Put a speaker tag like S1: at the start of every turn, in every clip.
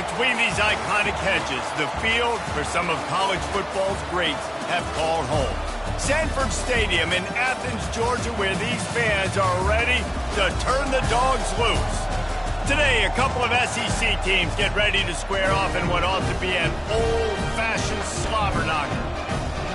S1: between these iconic hedges, the field for some of college football's greats have called home. Sanford Stadium in Athens, Georgia, where these fans are ready to turn the dogs loose. Today, a couple of SEC teams get ready to square off in what ought to be an old-fashioned slobber knocker.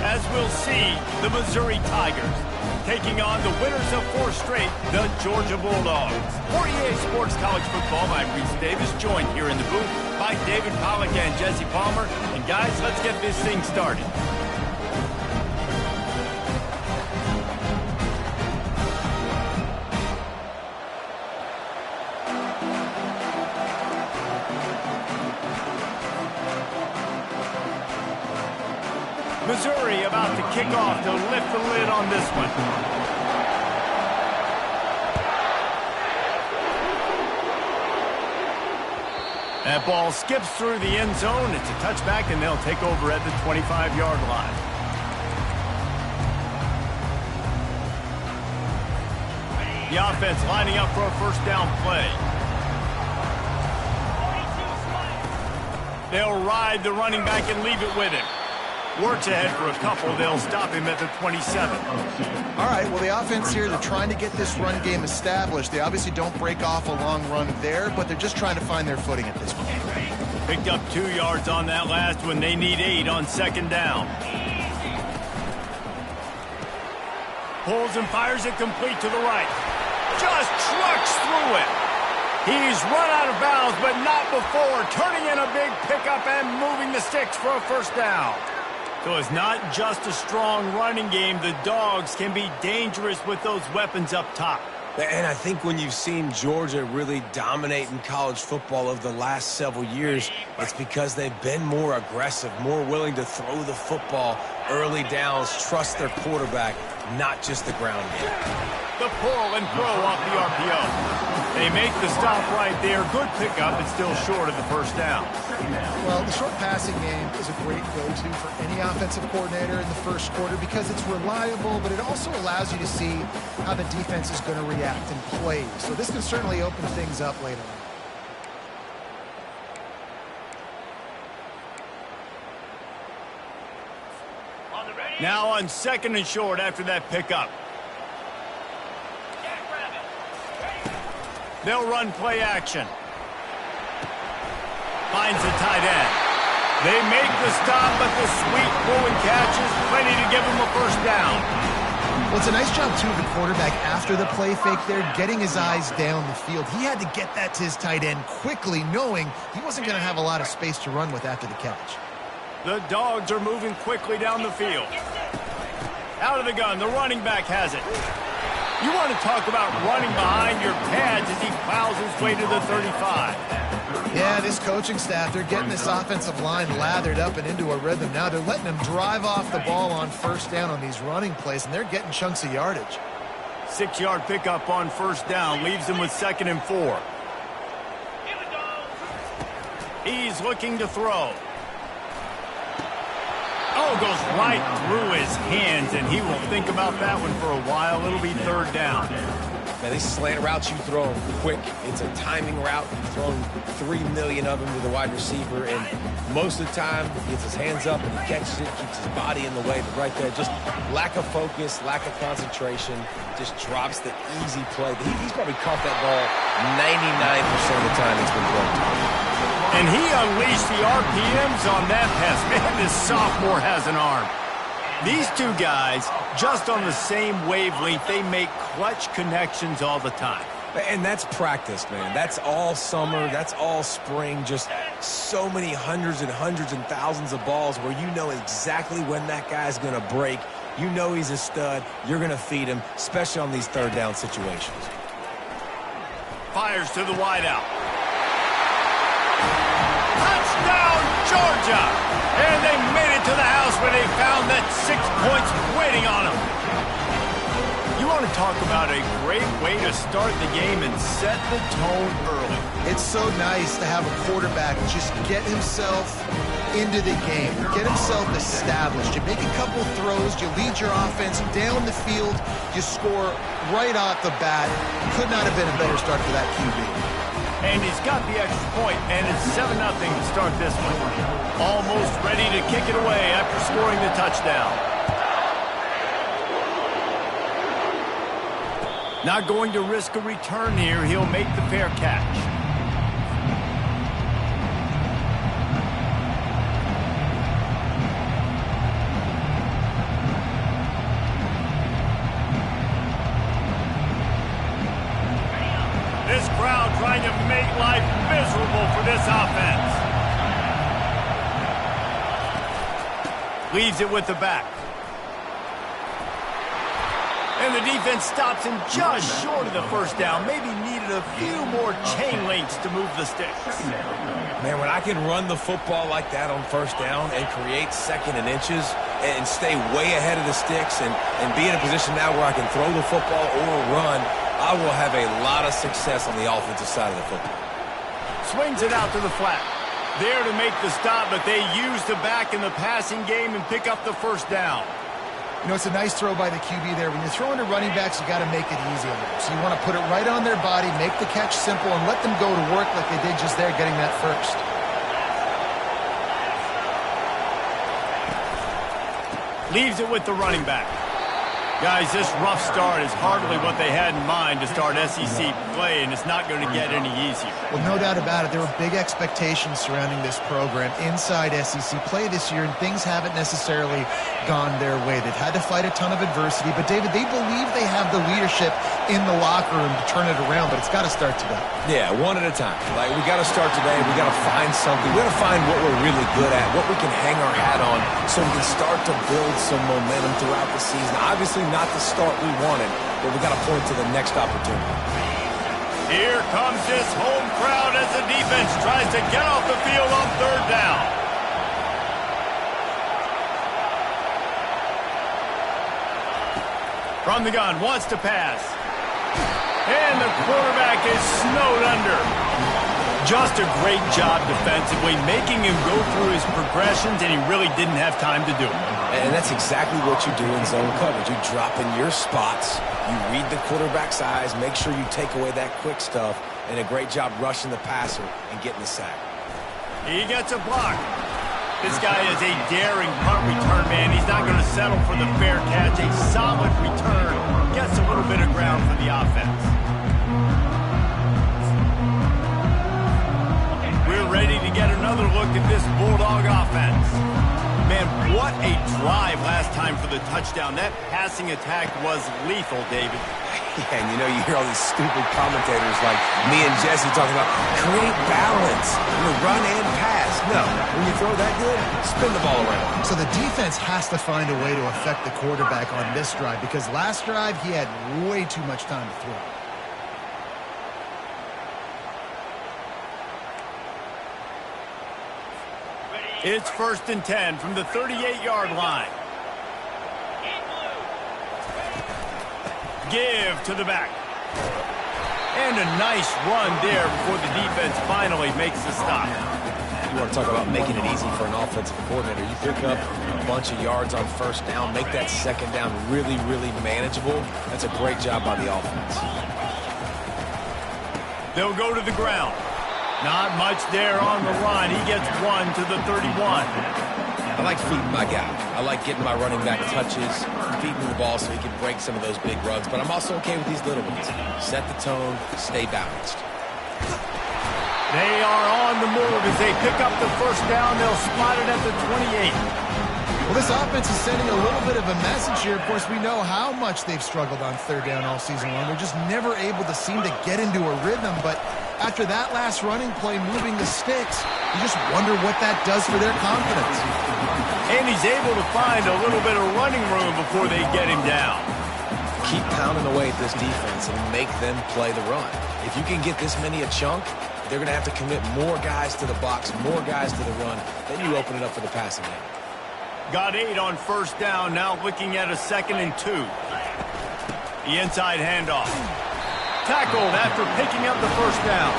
S1: As we'll see, the Missouri Tigers taking on the winners of 4 straight, the Georgia Bulldogs. For EA Sports College Football, I'm Reese Davis, joined here in the booth by David Pollack and Jesse Palmer. And guys, let's get this thing started. Missouri about to kick off to lift the lid on this one. That ball skips through the end zone. It's a touchback, and they'll take over at the 25-yard line. The offense lining up for a first down play. They'll ride the running back and leave it with him. Works ahead for a couple. They'll stop him at the 27.
S2: All right, well, the offense here, they're trying to get this run game established. They obviously don't break off a long run there, but they're just trying to find their footing at this point.
S1: Picked up 2 yards on that last one. They need 8 on second down. Pulls and fires it complete to the right. Just trucks through it. He's run out of bounds, but not before. Turning in a big pickup and moving the sticks for a first down. So it's not just a strong running game. The Dogs can be dangerous with those weapons up top.
S3: And I think when you've seen Georgia really dominate in college football over the last several years, it's because they've been more aggressive, more willing to throw the football early downs, trust their quarterback, not just the ground game.
S1: The pull and throw off the RPO. They make the stop right there. Good pickup. It's still short of the first down.
S4: Well, the short passing game is a great go-to for any offensive coordinator in the first quarter because it's reliable, but it also allows you to see how the defense is going to react and play. So this can certainly open things up later on.
S1: Now on second and short after that pickup. They'll run play action. Finds the tight end. They make the stop, but the sweet pull and catch is plenty to give them a first down.
S4: Well, it's a nice job, too, of the quarterback after the play fake there, getting his eyes down the field. He had to get that to his tight end quickly, knowing he wasn't going to have a lot of space to run with after the catch.
S1: The Dogs are moving quickly down the field. Out of the gun, the running back has it. You want to talk about running behind your pads as he plows his way to the 35.
S4: Yeah, this coaching staff, they're getting this offensive line lathered up and into a rhythm now. They're letting them drive off the ball on first down on these running plays, and they're getting chunks of yardage.
S1: 6-yard pickup on first down leaves them with 2nd and 4. He's looking to throw. Oh, goes right through his hands, and he will think about that one for a while. It'll be 3rd down.
S3: Man, these slant routes you throw quick. It's a timing route. You've thrown 3 million of them to the wide receiver, and most of the time he gets his hands up and he catches it, keeps his body in the way. But right there, just lack of focus, lack of concentration, just drops the easy play. He's probably caught that ball 99% of the time it's been thrown to him.
S1: And he unleashed the RPMs on that pass. Man, this sophomore has an arm. These two guys, just on the same wavelength, they make clutch connections all the time.
S3: And that's practice, man. That's all summer. That's all spring. Just so many hundreds and thousands of balls where you know exactly when that guy's going to break. You know he's a stud. You're going to feed him, especially on these 3rd down situations.
S1: Fires to the wideout. Touchdown, Georgia! And they made it to the house where they found that 6 points waiting on them. You want to talk about a great way to start the game and set the tone early.
S4: It's so nice to have a quarterback just get himself into the game, get himself established. You make a couple throws, you lead your offense down the field, you score right off the bat. Could not have been a better start for that QB.
S1: And he's got the extra point, and it's 7-0 to start this one. Almost ready to kick it away after scoring the touchdown. Not going to risk a return here. He'll make the fair catch. This crowd trying to make life miserable for this offense. Leaves it with the back. And the defense stops him just short of the first down. Maybe needed a few more chain links to move the sticks.
S3: Man, when I can run the football like that on first down and create second and inches and stay way ahead of the sticks and be in a position now where I can throw the football or run, I will have a lot of success on the offensive side of the football.
S1: Swings it out to the flat. There to make the stop, but they use the back in the passing game and pick up the first down.
S4: You know, it's a nice throw by the QB there. When you're throwing to running backs, you got to make it easy on them. So you want to put it right on their body, make the catch simple, and let them go to work like they did just there, getting that first.
S1: Leaves it with the running back. Guys, this rough start is hardly what they had in mind to start SEC play, and it's not going to get any easier.
S4: Well, no doubt about it. There were big expectations surrounding this program inside SEC play this year, and things haven't necessarily gone their way. They've had to fight a ton of adversity, but, David, they believe they have the leadership in the locker room to turn it around, but it's got to start today.
S3: Yeah, one at a time. Like, we got to start today. We got to find something. We got to find what we're really good at, what we can hang our hat on, so we can start to build some momentum throughout the season. Obviously, not the start we wanted, but we got to point to the next opportunity.
S1: Here comes this home crowd as the defense tries to get off the field on third down. From the gun, wants to pass. And the quarterback is snowed under. Just a great job defensively, making him go through his progressions, and he really didn't have time to do it.
S3: And that's exactly what you do in zone coverage. You drop in your spots, you read the quarterback's eyes, make sure you take away that quick stuff, and a great job rushing the passer and getting the sack.
S1: He gets a block. This guy is a daring punt return man. He's not going to settle for the fair catch. A solid return. Gets a little bit of ground for the offense. We're ready to get another look at this Bulldog offense. Man, what a drive last time for the touchdown. That passing attack was lethal, David.
S3: Yeah, and you know, you hear all these stupid commentators like me and Jesse talking about create balance, run and pass. No, when you throw that good, spin the ball around.
S4: So the defense has to find a way to affect the quarterback on this drive, because last drive he had way too much time to throw.
S1: It's 1st and 10 from the 38-yard line. Give to the back. And a nice run there before the defense finally makes the stop.
S3: You want to talk about making it easy for an offensive coordinator. You pick up a bunch of yards on first down, make that second down really, really manageable. That's a great job by the offense.
S1: They'll go to the ground. Not much there on the line. He gets one to the 31.
S3: I like feeding my guy. I like getting my running back touches, feeding the ball so he can break some of those big runs. But I'm also okay with these little ones. Set the tone, stay balanced.
S1: They are on the move as they pick up the first down. They'll spot it at the 28.
S4: Well, this offense is sending a little bit of a message here. Of course, we know how much they've struggled on third down all season long. They're just never able to seem to get into a rhythm. But after that last running play, moving the sticks, you just wonder what that does for their confidence.
S1: And he's able to find a little bit of running room before they get him down.
S3: Keep pounding away at this defense and make them play the run. If you can get this many a chunk, they're going to have to commit more guys to the box, more guys to the run. Then you open it up for the passing game.
S1: Got 8 on first down, now looking at a 2nd and 2. The inside handoff. Tackled after picking up the first down.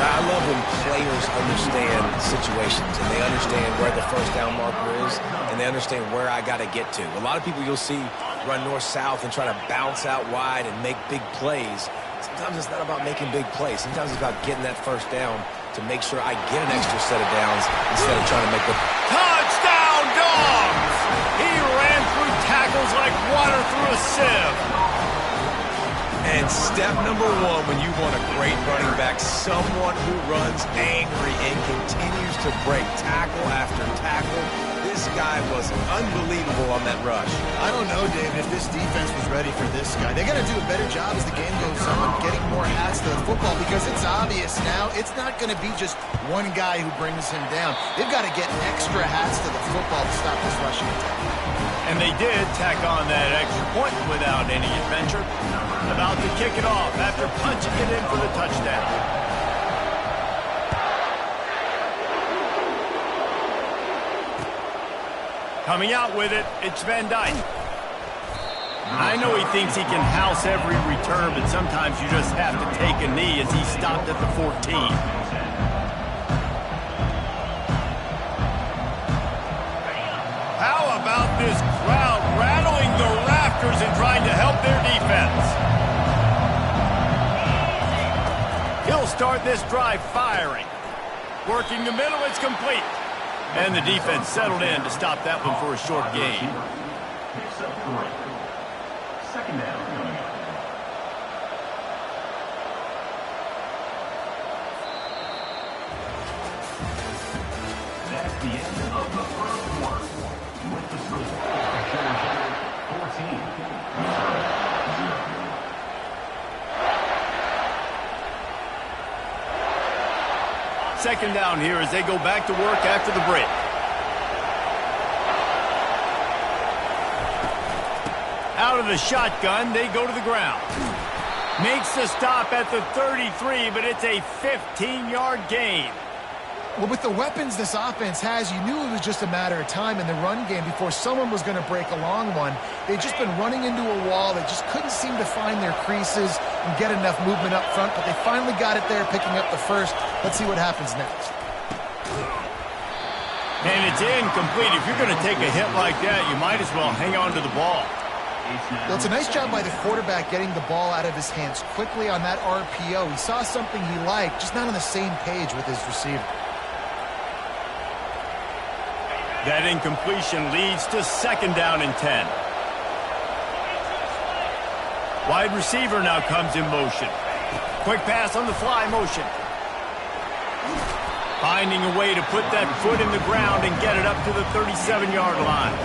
S3: I love when players understand situations and they understand where the first down marker is and they understand where I got to get to. A lot of people you'll see run north-south and try to bounce out wide and make big plays. Sometimes it's not about making big plays. Sometimes it's about getting that first down to make sure I get an extra set of downs instead of trying to make the...
S1: Touchdown, Dogs! He ran through tackles like water through a sieve.
S3: And step number one when you want a great running back, someone who runs angry and continues to break tackle after tackle. This guy was unbelievable on that rush.
S2: I don't know, David, if this defense was ready for this guy. They got to do a better job as the game goes on, getting more hats to the football, because it's obvious now it's not going to be just one guy who brings him down. They've got to get extra hats to the football to stop this rushing attack.
S1: And they did tack on that extra point without any adventure. About to kick it off after punching it in for the touchdown. Coming out with it, it's Van Dyke. I know he thinks he can house every return, but sometimes you just have to take a knee as he stopped at the 14. How about this crowd rattling the rafters and trying to help their defense? He'll start this drive firing. Working the middle, it's complete. And the defense settled in to stop that one for a short gain.
S5: Second down. That's the end of the first quarter. With the score, Georgia 14.
S1: Second down here as they go back to work after the break. Out of the shotgun, they go to the ground. Makes the stop at the 33, but it's a 15-yard gain.
S4: Well, with the weapons this offense has, you knew it was just a matter of time in the run game before someone was going to break a long one. They've just been running into a wall. They just couldn't seem to find their creases and get enough movement up front, but they finally got it there, picking up the first. Let's see what happens next.
S1: And it's incomplete. If you're going to take a hit like that, you might as well hang on to the ball.
S4: Well, it's a nice job by the quarterback getting the ball out of his hands quickly on that RPO. He saw something he liked, just not on the same page with his receiver.
S1: That incompletion leads to second down and 10. Wide receiver now comes in motion. Quick pass on the fly motion. Finding a way to put that foot in the ground and get it up to the 37-yard line.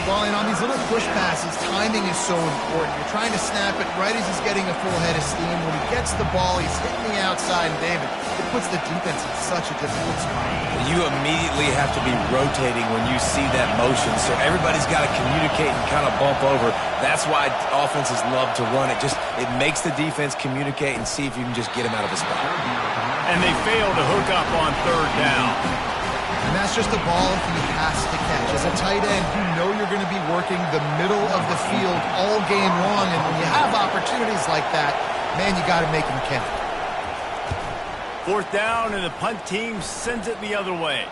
S4: Well, and on these little push passes, timing is so important. You're trying to snap it right as he's getting a full head of steam. When he gets the ball, he's hitting the outside, and David, it puts the defense in such a difficult spot.
S3: You immediately have to be rotating when you see that motion, so everybody's got to communicate and kind of bump over. That's why offenses love to run it. It makes the defense communicate and see if you can just get him out of his spot.
S1: And they fail to hook up on third down.
S4: And that's just a ball he has to catch. As a tight end, you know you're going to be working the middle of the field all game long, and when you have opportunities like that, man, you got to make them count.
S1: Fourth down, and the punt team sends it the other way.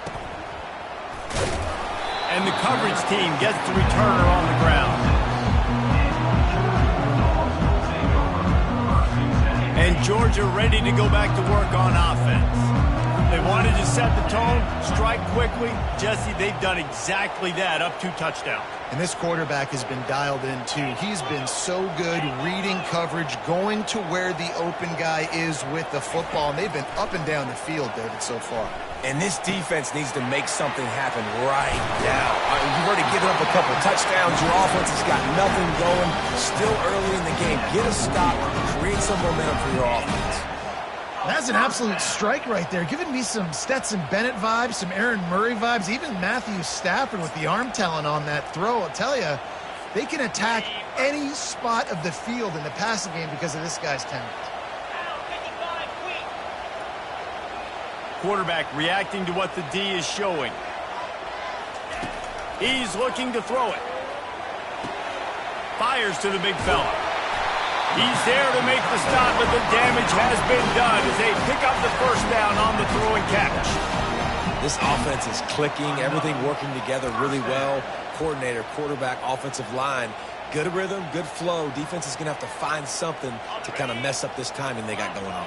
S1: And the coverage team gets the returner on the ground. And Georgia ready to go back to work on offense. They wanted to set the tone, strike quickly. Jesse, they've done exactly that, up 2 touchdowns.
S2: And this quarterback has been dialed in, too. He's been so good reading coverage, going to where the open guy is with the football. And they've been up and down the field, David, so far.
S3: And this defense needs to make something happen right now. You've already given up a couple touchdowns. Your offense has got nothing going. Still early in the game. Get a stop. Create some momentum for your offense.
S4: That's an absolute strike right there. Giving me some Stetson Bennett vibes, some Aaron Murray vibes, even Matthew Stafford with the arm talent on that throw. I'll tell you, they can attack any spot of the field in the passing game because of this guy's talent.
S1: Quarterback reacting to what the D is showing. He's looking to throw it. Fires to the big fella. He's there to make the stop, but the damage has been done as they pick up the first down on the throw and catch.
S3: This offense is clicking, everything working together really well. Coordinator, quarterback, offensive line. Good rhythm, good flow. Defense is going to have to find something to kind of mess up this timing they got going on.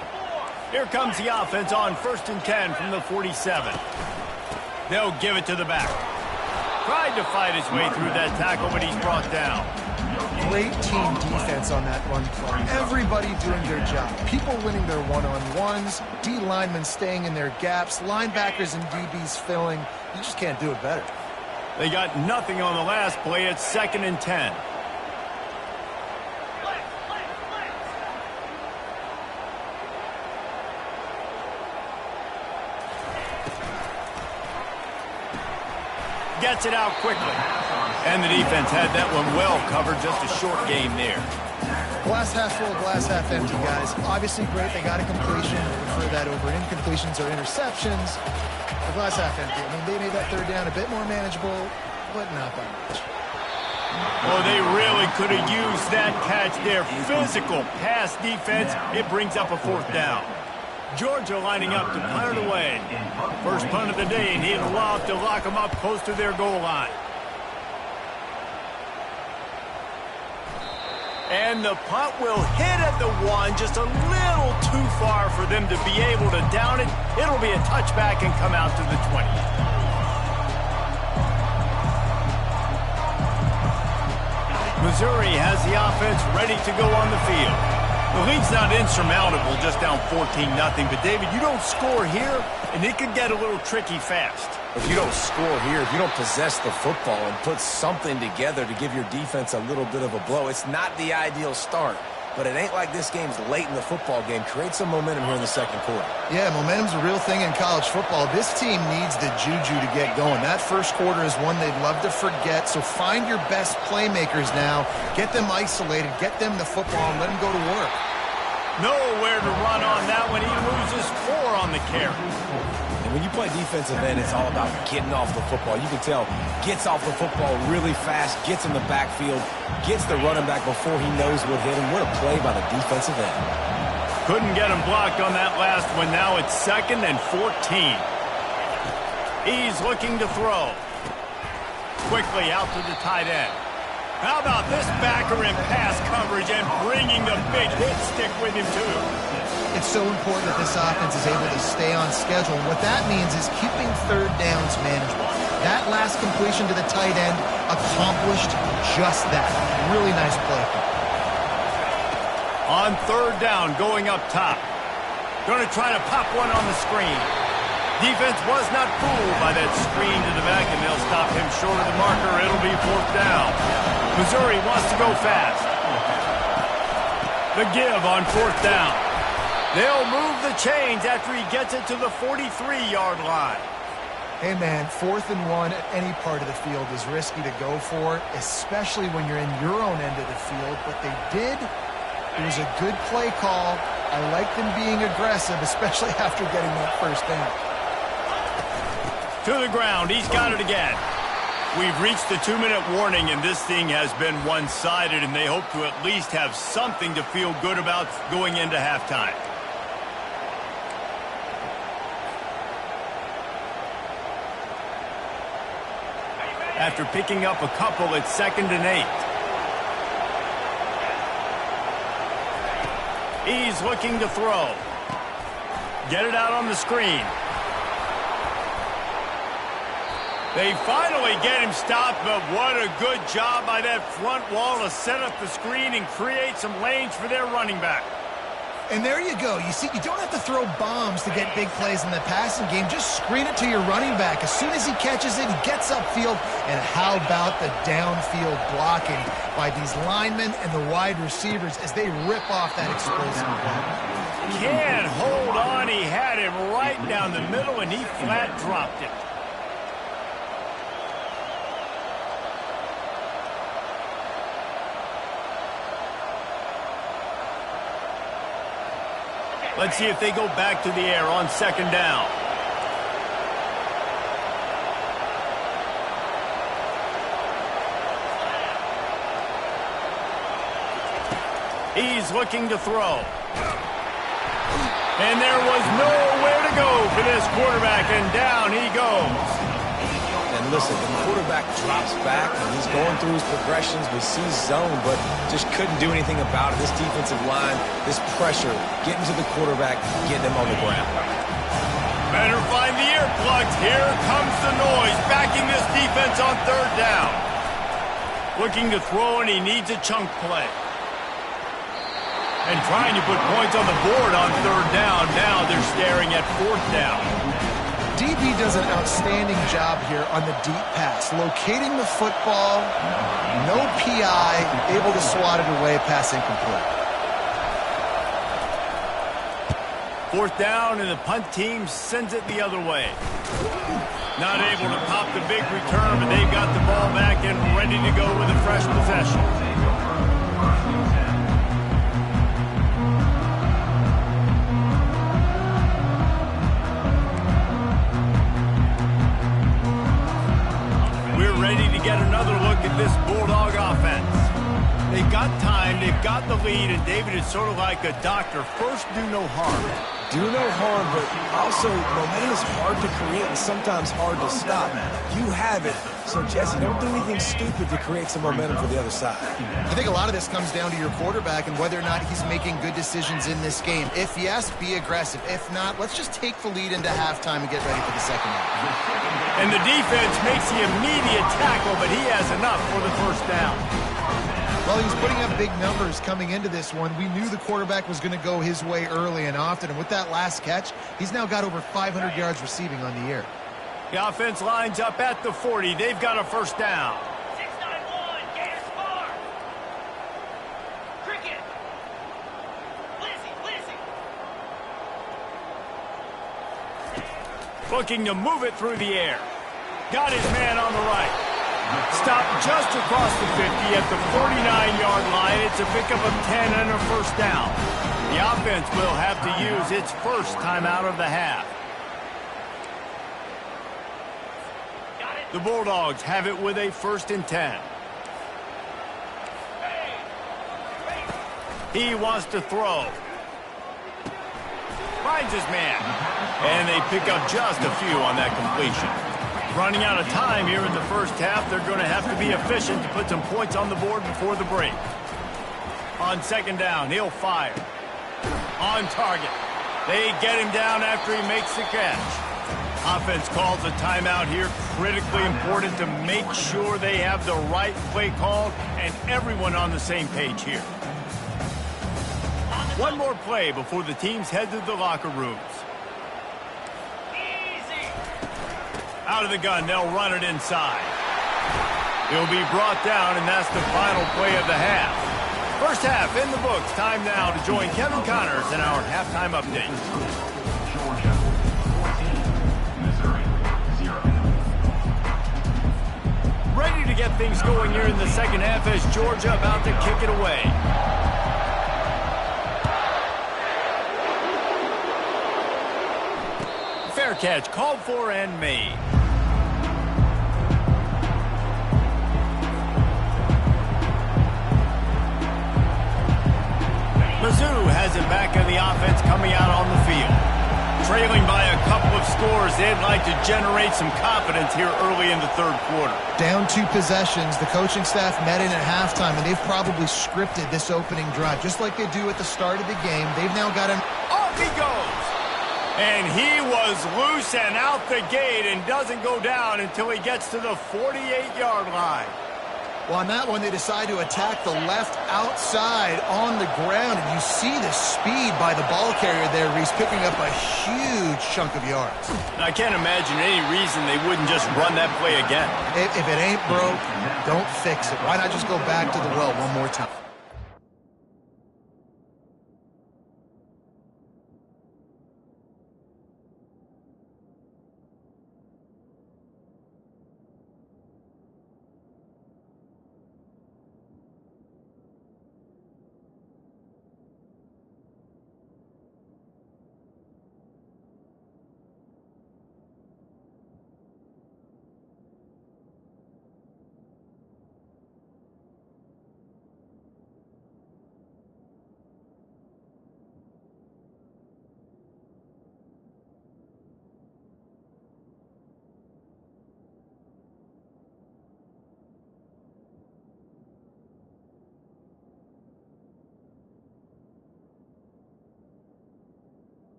S1: Here comes the offense on 1st and 10 from the 47. They'll give it to the back. Tried to fight his way through that tackle, but he's brought down.
S4: Great team defense on that run play. Everybody doing their job. People winning their one-on-ones, D linemen staying in their gaps, linebackers and DBs filling. You just can't do it better.
S1: They got nothing on the last play. It's 2nd and 10. Gets it out quickly. And the defense had that one well covered. Just a short game there.
S4: Glass half full, glass half empty, guys. Obviously great. They got a completion. I prefer that over incompletions or interceptions. The glass half empty. I mean, they made that 3rd down a bit more manageable, but not by much.
S1: Oh, they really could have used that catch there. Physical pass defense. It brings up a 4th down. Georgia lining up to punt it away. First punt of the day, and he'd love to lock them up close to their goal line. And the punt will hit at the 1, just a little too far for them to be able to down it. It'll be a touchback and come out to the 20. Missouri has the offense ready to go on the field. The lead's not insurmountable, just down 14-0. But, David, you don't score here, and it could get a little tricky fast.
S3: If you don't score here, if you don't possess the football and put something together to give your defense a little bit of a blow, it's not the ideal start. But it ain't like this game's late in the football game. Create some momentum here in the 2nd quarter.
S2: Yeah, momentum's a real thing in college football. This team needs the juju to get going. That 1st quarter is one they'd love to forget. So find your best playmakers now. Get them isolated. Get them the football and let them go to work.
S1: Nowhere to run on that one. He loses 4 on the carry.
S3: And when you play defensive end, it's all about getting off the football. You can tell, gets off the football really fast, gets in the backfield, gets the running back before he knows what hit him. What a play by the defensive end.
S1: Couldn't get him blocked on that last one. Now it's 2nd and 14. He's looking to throw. Quickly out to the tight end. How about this backer in pass coverage and bringing the big hit stick with him, too?
S2: It's so important that this offense is able to stay on schedule. And what that means is keeping 3rd downs manageable. That last completion to the tight end accomplished just that. Really nice play.
S1: On 3rd down, going up top. Going to try to pop one on the screen. Defense was not fooled by that screen to the back, and they'll stop him short of the marker. It'll be 4th down. Missouri wants to go fast. The give on 4th down. They'll move the chains after he gets it to the 43-yard line.
S4: Hey, man, 4th and 1 at any part of the field is risky to go for, especially when you're in your own end of the field. But they did. It was a good play call. I like them being aggressive, especially after getting that 1st down.
S1: To the ground. He's got it again. We've reached the 2-minute warning, and this thing has been one-sided, and they hope to at least have something to feel good about going into halftime. After picking up a couple, it's 2nd and 8. He's looking to throw. Get it out on the screen. They finally get him stopped, but what a good job by that front wall to set up the screen and create some lanes for their running back.
S2: And there you go. You see, you don't have to throw bombs to get big plays in the passing game. Just screen it to your running back. As soon as he catches it, he gets upfield. And how about the downfield blocking by these linemen and the wide receivers as they rip off that explosive ball.
S1: Can't hold on. He had him right down the middle, and he flat dropped it. Let's see if they go back to the air on 2nd down. He's looking to throw. And there was nowhere to go for this quarterback, and down he goes.
S3: And listen, the quarterback drops back, and he's going through his progressions. We see zone, but just couldn't do anything about it. This defensive line, this pressure, getting to the quarterback, getting him on the ground.
S1: Better find the earplugs. Here comes the noise, backing this defense on third down. Looking to throw, and he needs a chunk play. And trying to put points on the board on third down. Now they're staring at fourth down.
S4: DB does an outstanding job here on the deep pass, locating the football, no PI, able to swat it away, pass incomplete.
S1: Fourth down, and the punt team sends it the other way. Not able to pop the big return, but they've got the ball back and ready to go with a fresh possession. We're ready to get another look at this Bulldog offense. They've got time, they've got the lead, and David is sort of like a doctor. First, do no harm.
S3: Do no harm, but also momentum is hard to create and sometimes hard to stop. You have it, so Jesse, don't do anything stupid to create some momentum for the other side.
S2: I think a lot of this comes down to your quarterback and whether or not he's making good decisions in this game. If yes, be aggressive. If not, let's just take the lead into halftime and get ready for the second half.
S1: And the defense makes the immediate tackle, but he has enough for the first down.
S4: Well, he was putting up big numbers coming into this one. We knew the quarterback was going to go his way early and often, and with that last catch, he's now got over 500 yards receiving on the year.
S1: The offense lines up at the 40. They've got a first down.
S6: 691, Gators Farm. Cricket. Lizzie.
S1: Looking to move it through the air. Got his man on the right. Stopped just across the 50 at the 49-yard line. It's a pickup of 10 and a first down. The offense will have to use its first timeout of the half. The Bulldogs have it with a 1st and 10. He wants to throw. Finds his man. And they pick up just a few on that completion. Running out of time here in the first half. They're going to have to be efficient to put some points on the board before the break. On second down, he'll fire. On target. They get him down after he makes the catch. Offense calls a timeout here. Critically important to make sure they have the right play called and everyone on the same page here. One more play before the teams head to the locker rooms. Out of the gun, they'll run it inside. He'll be brought down, and that's the final play of the half. First half in the books. Time now to join Kevin Connors in our halftime update.
S5: Georgia 14, Missouri 0.
S1: Ready to get things going here in the second half as Georgia about to kick it away. Fair catch, called for and made. Mizzou has it back in the offense coming out on the field. Trailing by a couple of scores, they'd like to generate some confidence here early in the third quarter.
S4: Down 2 possessions, the coaching staff met in at halftime, and they've probably scripted this opening drive, just like they do at the start of the game. They've now got him.
S1: Off he goes! And he was loose and out the gate and doesn't go down until he gets to the 48-yard line.
S2: Well, on that one, they decide to attack the left outside on the ground, and you see the speed by the ball carrier there. He's picking up a huge chunk of yards.
S1: I can't imagine any reason they wouldn't just run that play again.
S2: If it ain't broke, don't fix it. Why not just go back to the well one more time?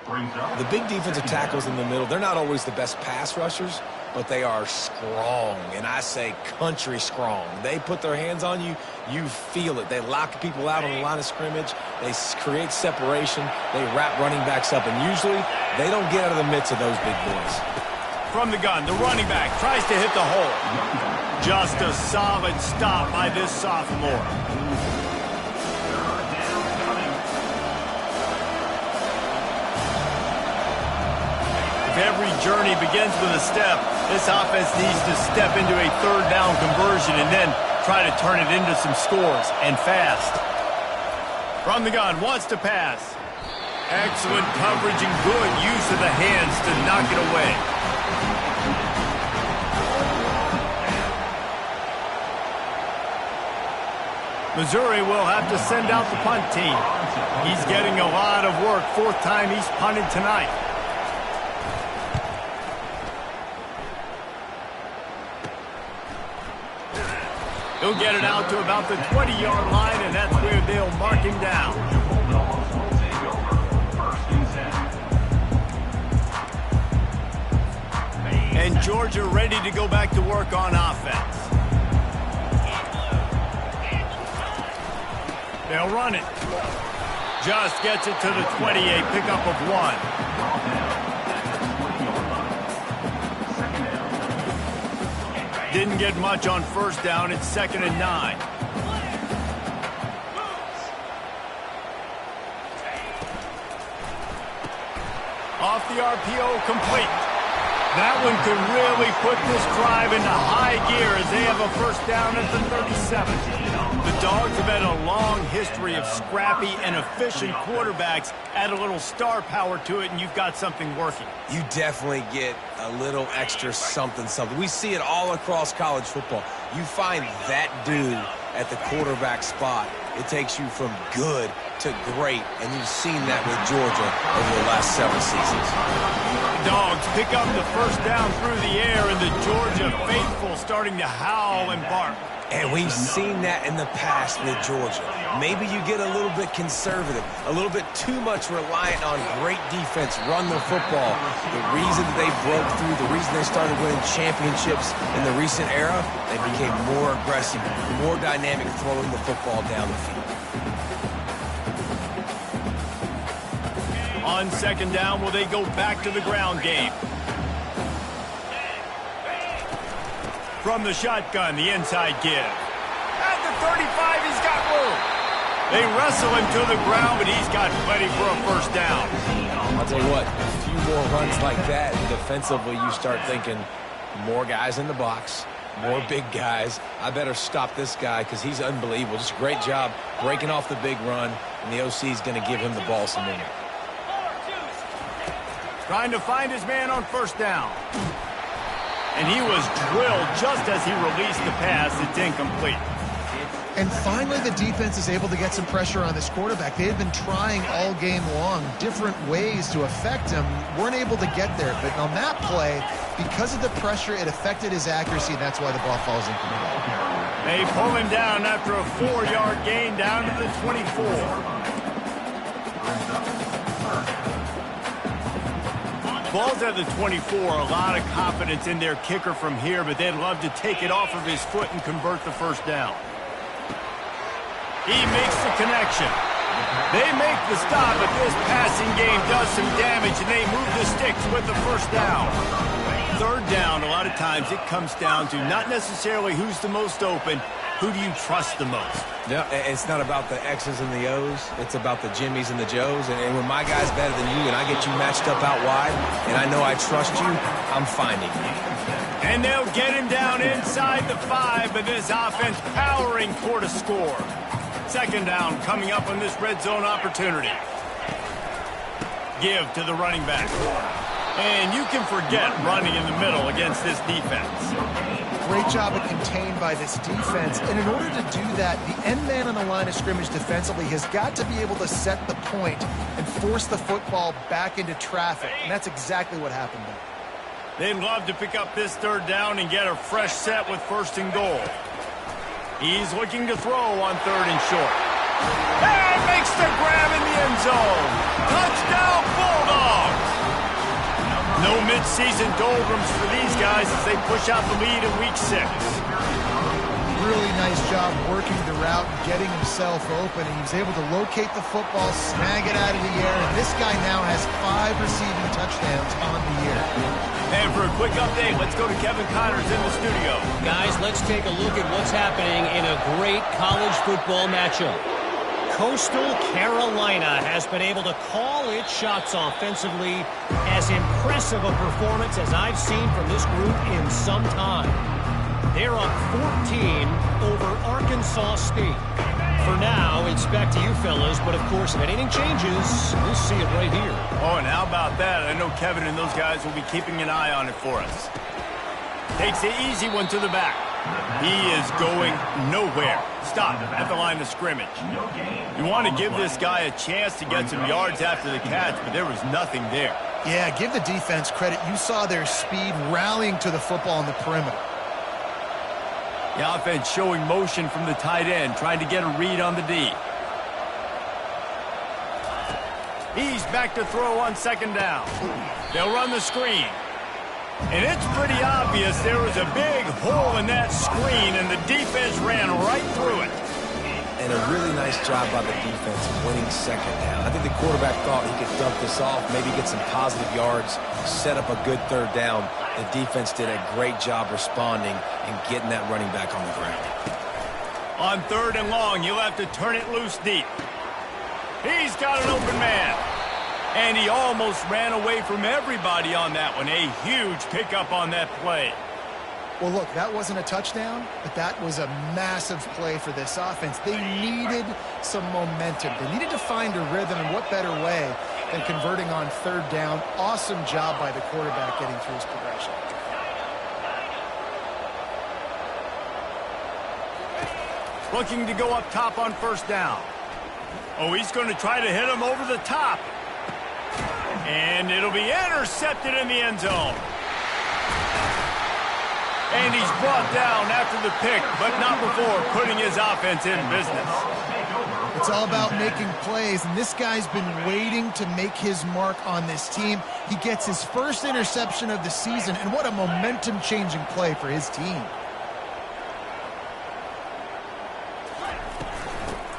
S5: Brings up
S3: The big defensive tackles in the middle, they're not always the best pass rushers, but they are strong, and I say country strong. They put their hands on you, you feel it. They lock people out on the line of scrimmage. They create separation. They wrap running backs up, and usually they don't get out of the midst of those big boys.
S1: From the gun, the running back tries to hit the hole. Just a solid stop by this sophomore. If every journey begins with a step, this offense needs to step into a third down conversion and then try to turn it into some scores, and fast. From the gun, wants to pass. Excellent coverage and good use of the hands to knock it away. Missouri will have to send out the punt team. He's getting a lot of work. Fourth time he's punted tonight. He'll get it out to about the 20-yard line, and that's where they'll mark him down.
S5: Bulldogs will take over. 1st and 10.
S1: And Georgia ready to go back to work on offense. They'll run it. Just gets it to the 28, pickup of 1. Didn't get much on first down. It's 2nd and 9. Off the RPO, complete. That one could really put this drive into high gear as they have a first down at the 37. The Dogs have had a long history of scrappy and efficient quarterbacks. Add a little star power to it, and you've got something working.
S3: You definitely get a little extra something. We see it all across college football. You find that dude at the quarterback spot, it takes you from good to great, and you've seen that with Georgia over the last several seasons.
S1: Dogs pick up the first down through the air, and the Georgia faithful starting to howl and bark.
S3: And we've seen that in the past with Georgia. Maybe you get a little bit conservative, a little bit too much reliant on great defense, run the football. The reason they broke through, the reason they started winning championships in the recent era, they became more aggressive, more dynamic, throwing the football down the field.
S1: On 2nd down, will they go back to the ground game? From the shotgun, the inside give. At the 35, he's got room. They wrestle him to the ground, but he's got plenty for a first down.
S3: I'll tell you what, a few more runs like that, and defensively you start thinking more guys in the box, more big guys. I better stop this guy because he's unbelievable. Just a great job breaking off the big run, and the OC is going to give him the ball some more.
S1: Trying to find his man on first down. And he was drilled just as he released the pass. It's incomplete.
S4: And finally, the defense is able to get some pressure on this quarterback. They had been trying all game long different ways to affect him. Weren't able to get there. But on that play, because of the pressure, it affected his accuracy, and that's why the ball falls incomplete.
S1: They pull him down after a 4-yard gain down to the 24. Ball's at the 24, a lot of confidence in their kicker from here, but they'd love to take it off of his foot and convert the first down. He makes the connection. They make the stop, but this passing game does some damage, and they move the sticks with the first down. 3rd down, a lot of times it comes down to not necessarily who's the most open, who do you trust the most?
S3: No, it's not about the X's and the O's. It's about the Jimmies and the Joes. And when my guy's better than you and I get you matched up out wide and I know I trust you, I'm finding you.
S1: And they'll get him down inside the 5, but this offense powering toward a score. 2nd down coming up on this red zone opportunity. Give to the running back. And you can forget running in the middle against this defense.
S4: Great job of contained by this defense. And in order to do that, the end man on the line of scrimmage defensively has got to be able to set the point and force the football back into traffic. And that's exactly what happened there.
S1: They'd love to pick up this 3rd down and get a fresh set with 1st and goal. He's looking to throw on 3rd and short. And makes the grab in the end zone. Touchdown, Bulldogs! mid-season doldrums for these guys as they push out the lead in Week 6.
S4: Really nice job working the route and getting himself open, and he was able to locate the football, snag it out of the air, and this guy now has 5 receiving touchdowns on the year.
S1: And for a quick update, let's go to Kevin Connors in the studio.
S7: Guys, let's take a look at what's happening in a great college football matchup. Coastal Carolina has been able to call its shots offensively. As impressive a performance as I've seen from this group in some time. They're up 14 over Arkansas State. For now, it's back to you fellas, but of course, if anything changes, we'll see it right here.
S1: Oh, and how about that? I know Kevin and those guys will be keeping an eye on it for us. Takes the easy one to the back. He is going nowhere. Stop at the line of scrimmage. You want to give this guy a chance to get some yards after the catch, but there was nothing there.
S2: Yeah, give the defense credit. You saw their speed rallying to the football on the perimeter.
S1: The offense showing motion from the tight end, trying to get a read on the D. He's back to throw on second down. They'll run the screen. And it's pretty obvious there was a big hole in that screen, and the defense ran right through it.
S3: And a really nice job by the defense winning second down. I think the quarterback thought he could dump this off, maybe get some positive yards, set up a good third down. The defense did a great job responding and getting that running back on the ground.
S1: On third and long, you'll have to turn it loose deep. He's got an open man. And he almost ran away from everybody on that one. A huge pickup on that play.
S4: Well, look, that wasn't a touchdown, but that was a massive play for this offense. They needed some momentum. They needed to find a rhythm, and what better way than converting on third down. Awesome job by the quarterback getting through his progression.
S1: Looking to go up top on first down. Oh, he's going to try to hit him over the top. And it'll be intercepted in the end zone. And he's brought down after the pick, but not before putting his offense in business.
S2: It's all about making plays, and this guy's been waiting to make his mark on this team. He gets his first interception of the season, and what a momentum-changing play for his team.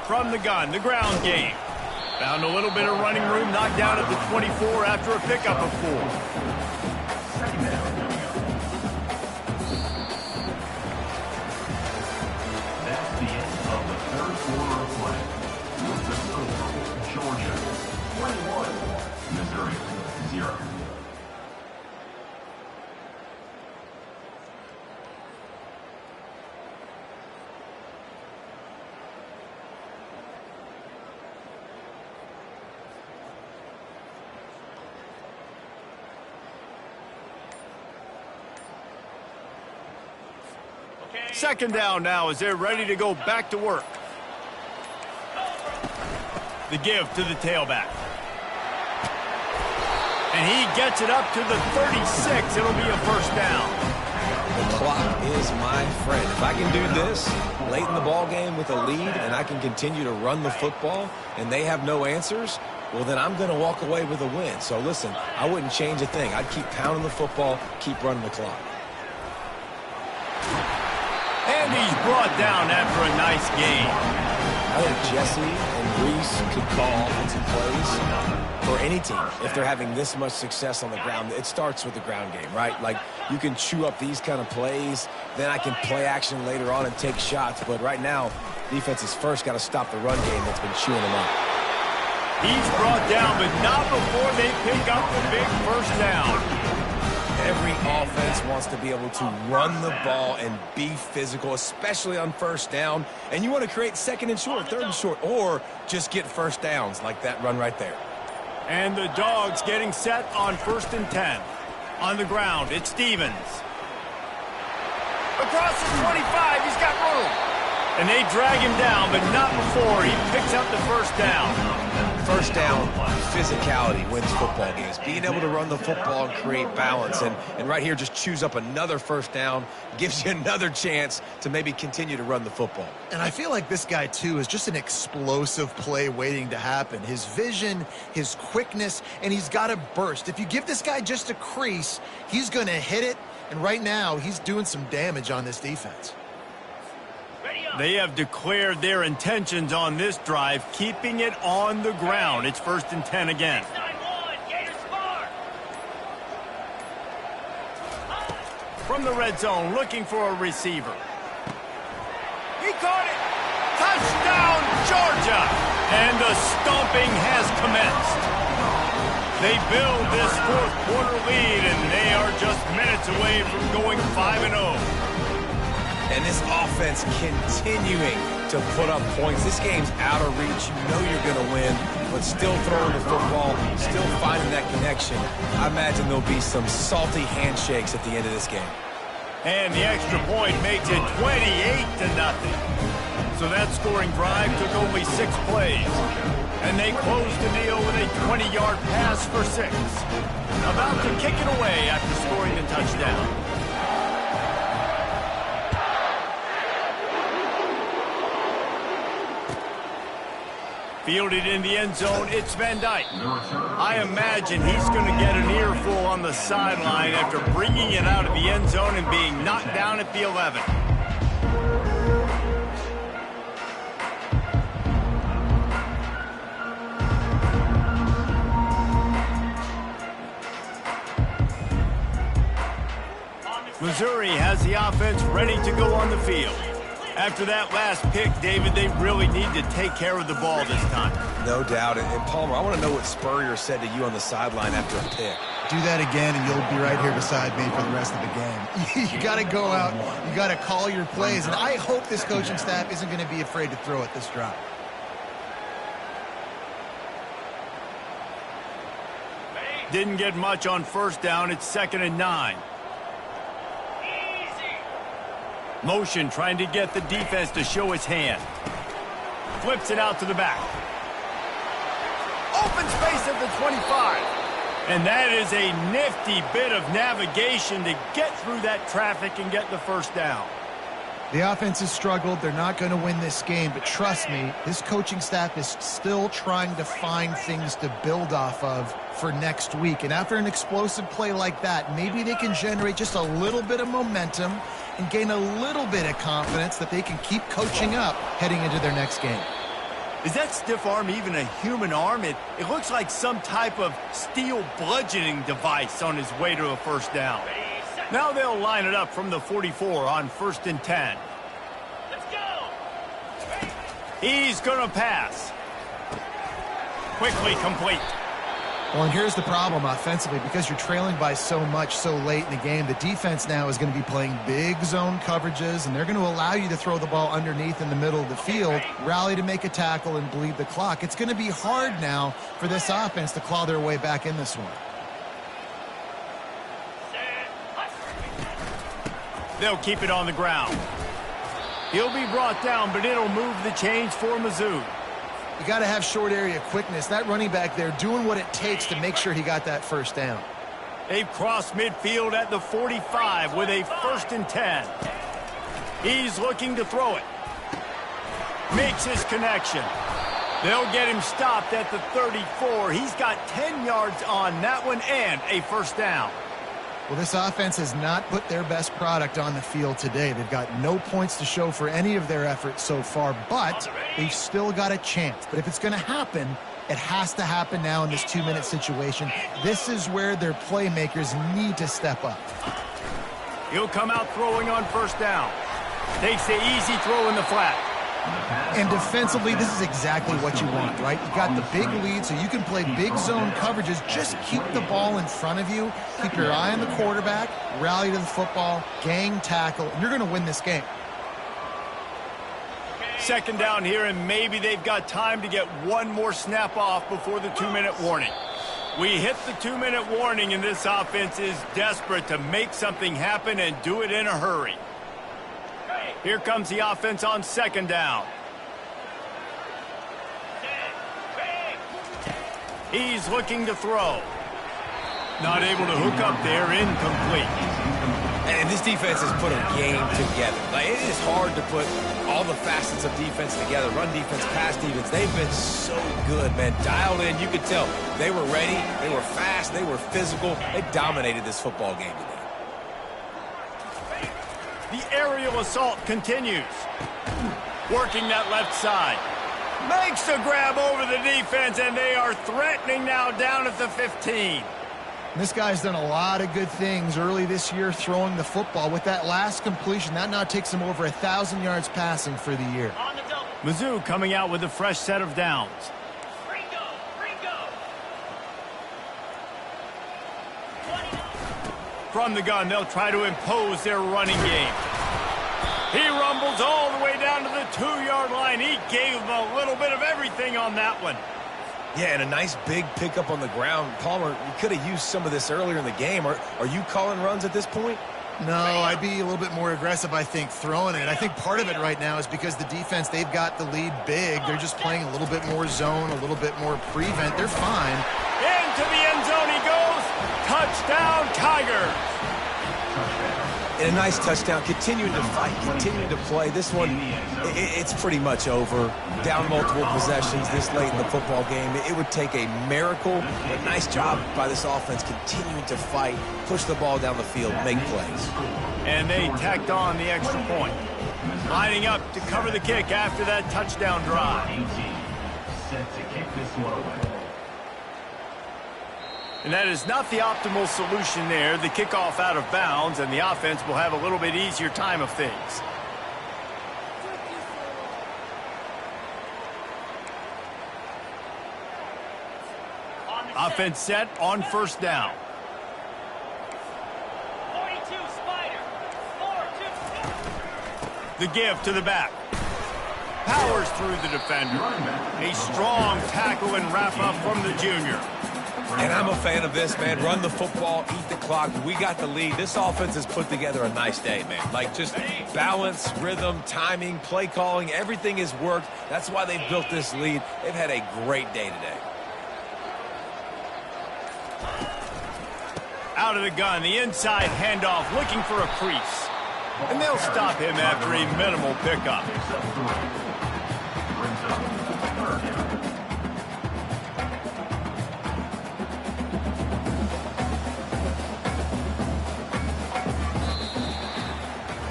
S1: From the gun, the ground game. Found a little bit of running room, knocked down at the 24 after a pickup of 4.
S5: That's the end of the third quarter of play. With the score, Georgia 21, Missouri 0.
S1: Second down now as they're ready to go back to work. The give to the tailback. And he gets it up to the 36. It'll be a first down.
S3: The clock is my friend. If I can do this late in the ball game with a lead and I can continue to run the football and they have no answers, well, then I'm going to walk away with a win. So, listen, I wouldn't change a thing. I'd keep pounding the football, keep running the clock.
S1: And he's brought down after a nice game.
S3: I think Jesse and Reese could call offensive plays for any team if they're having this much success on the ground. It starts with the ground game, right? Like, you can chew up these kind of plays, then I can play action later on and take shots. But right now, defense has first got to stop the run game that's been chewing them up.
S1: He's brought down, but not before they pick up the big first down.
S3: Every offense wants to be able to run the ball and be physical, especially on first down. And you want to create second and short, third and short, or just get first downs like that run right there.
S1: And the Dogs getting set on 1st and 10. On the ground, it's Stevens. Across the 25, he's got room. And they drag him down, but not before he picks up the first down.
S3: First down, physicality wins football games. Being able to run the football and create balance. And right here, just choose up another first down, gives you another chance to maybe continue to run the football.
S2: And I feel like this guy, too, is just an explosive play waiting to happen. His vision, his quickness, and he's got a burst. If you give this guy just a crease, he's going to hit it. And right now, he's doing some damage on this defense.
S1: They have declared their intentions on this drive, keeping it on the ground. It's 1st and 10 again. From the red zone, looking for a receiver. He caught it. Touchdown, Georgia. And the stomping has commenced. They build this 4th quarter lead, and they are just minutes away from going 5-0.
S3: And this offense continuing to put up points. This game's out of reach. You know you're going to win, but still throwing the football, still finding that connection. I imagine there'll be some salty handshakes at the end of this game.
S1: And the extra point makes it 28-0. So that scoring drive took only 6 plays. And they closed the deal with a 20-yard pass for 6. About to kick it away after scoring the touchdown. Fielded in the end zone, it's Van Dyke. I imagine he's going to get an earful on the sideline after bringing it out of the end zone and being knocked down at the 11. Missouri has the offense ready to go on the field. After that last pick, David, they really need to take care of the ball this time.
S3: No doubt. And Palmer, I want to know what Spurrier said to you on the sideline after a pick.
S2: Do that again, and you'll be right here beside me for the rest of the game. You got to go out. You got to call your plays. And I hope this coaching staff isn't going to be afraid to throw it this drive.
S1: Didn't get much on 1st down. It's 2nd and 9. Motion trying to get the defense to show its hand. Flips it out to the back. Open space at the 25. And that is a nifty bit of navigation to get through that traffic and get the 1st down.
S2: The offense has struggled. They're not going to win this game, but trust me, this coaching staff is still trying to find things to build off of for next week. And after an explosive play like that, maybe they can generate just a little bit of momentum and gain a little bit of confidence that they can keep coaching up heading into their next game.
S1: Is that stiff arm even a human arm? It looks like some type of steel bludgeoning device on his way to a 1st down. Now they'll line it up from the 44 on 1st and 10. Let's go. He's going to pass. Quickly complete.
S2: Well, and here's the problem offensively. Because you're trailing by so much so late in the game, the defense now is going to be playing big zone coverages, and they're going to allow you to throw the ball underneath in the middle of the field, rally to make a tackle, and bleed the clock. It's going to be hard now for this offense to claw their way back in this one.
S1: They'll keep it on the ground. He'll be brought down, but it'll move the chains for Mizzou.
S2: You got to have short area quickness. That running back there doing what it takes to make sure he got that 1st down.
S1: They've crossed midfield at the 45 with a 1st and 10. He's looking to throw it. Makes his connection. They'll get him stopped at the 34. He's got 10 yards on that one and a 1st down.
S2: Well, this offense has not put their best product on the field today. They've got no points to show for any of their efforts so far, but they've still got a chance. But if it's going to happen, it has to happen now in this 2-minute situation. This is where their playmakers need to step up.
S1: He'll come out throwing on 1st down. Takes the easy throw in the flat.
S2: And defensively, this is exactly what you want, right? You got the big lead, so you can play big zone coverages. Just keep the ball in front of you. Keep your eye on the quarterback. Rally to the football. Gang tackle. And you're going to win this game.
S1: 2nd down here, and maybe they've got time to get one more snap off before the 2-minute warning. We hit the 2-minute warning, and this offense is desperate to make something happen and do it in a hurry. Here comes the offense on 2nd down. He's looking to throw. Not able to hook up there, incomplete.
S3: And this defense has put a game together. Like, it is hard to put all the facets of defense together. Run defense, pass defense. They've been so good, man. Dialed in. You could tell they were ready. They were fast. They were physical. They dominated this football game today.
S1: The aerial assault continues. Working that left side. Makes the grab over the defense, and they are threatening now down at the 15.
S2: This guy's done a lot of good things early this year throwing the football. With that last completion, that now takes him over 1,000 yards passing for the year.
S6: On the double.
S1: Mizzou coming out with a fresh set of downs.
S6: Ringo. Ringo. 29.
S1: From the gun, they'll try to impose their running game. He rumbles all the way down to the 2-yard line. He gave them a little bit of everything on that one.
S3: Yeah, and a nice big pickup on the ground. Palmer, you could have used some of this earlier in the game. Are you calling runs at this point?
S2: No, I'd be a little bit more aggressive, I think, throwing it. I think part of it right now is because the defense, they've got the lead big. They're just playing a little bit more zone, a little bit more prevent. They're fine.
S1: Into the end zone he goes. Touchdown, Tigers.
S3: And a nice touchdown, continuing to fight, continuing to play. This one, it's pretty much over. Down multiple possessions this late in the football game. It would take a miracle, but nice job by this offense continuing to fight, push the ball down the field, make plays.
S1: And they tacked on the extra point. Lining up to cover the kick after that touchdown drive.
S5: 18. Set to kick this one away.
S1: And that is not the optimal solution there. The kickoff out of bounds, and the offense will have a little bit easier time of things. Offense set on first down.
S6: 42, Spider. 4-2.
S1: The give to the back. Powers through the defender. A strong tackle and wrap up from the junior.
S3: And I'm a fan of this, man. Run the football, eat the clock. We got the lead. This offense has put together a nice day, man. Like, just balance, rhythm, timing, play calling, everything has worked. That's why they've built this lead. They've had a great day today.
S1: Out of the gun, the inside handoff, looking for a crease. And they'll stop him after a minimal pickup.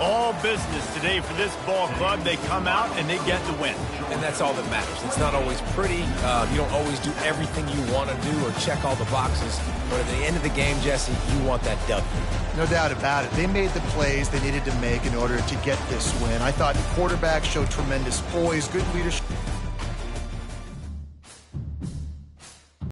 S1: All business today for this ball club. They come out and they get the win.
S3: And that's all that matters. It's not always pretty. You don't always do everything you want to do or check all the boxes. But at the end of the game, Jesse, you want that W.
S2: No doubt about it. They made the plays they needed to make in order to get this win. I thought the quarterback showed tremendous poise, good leadership.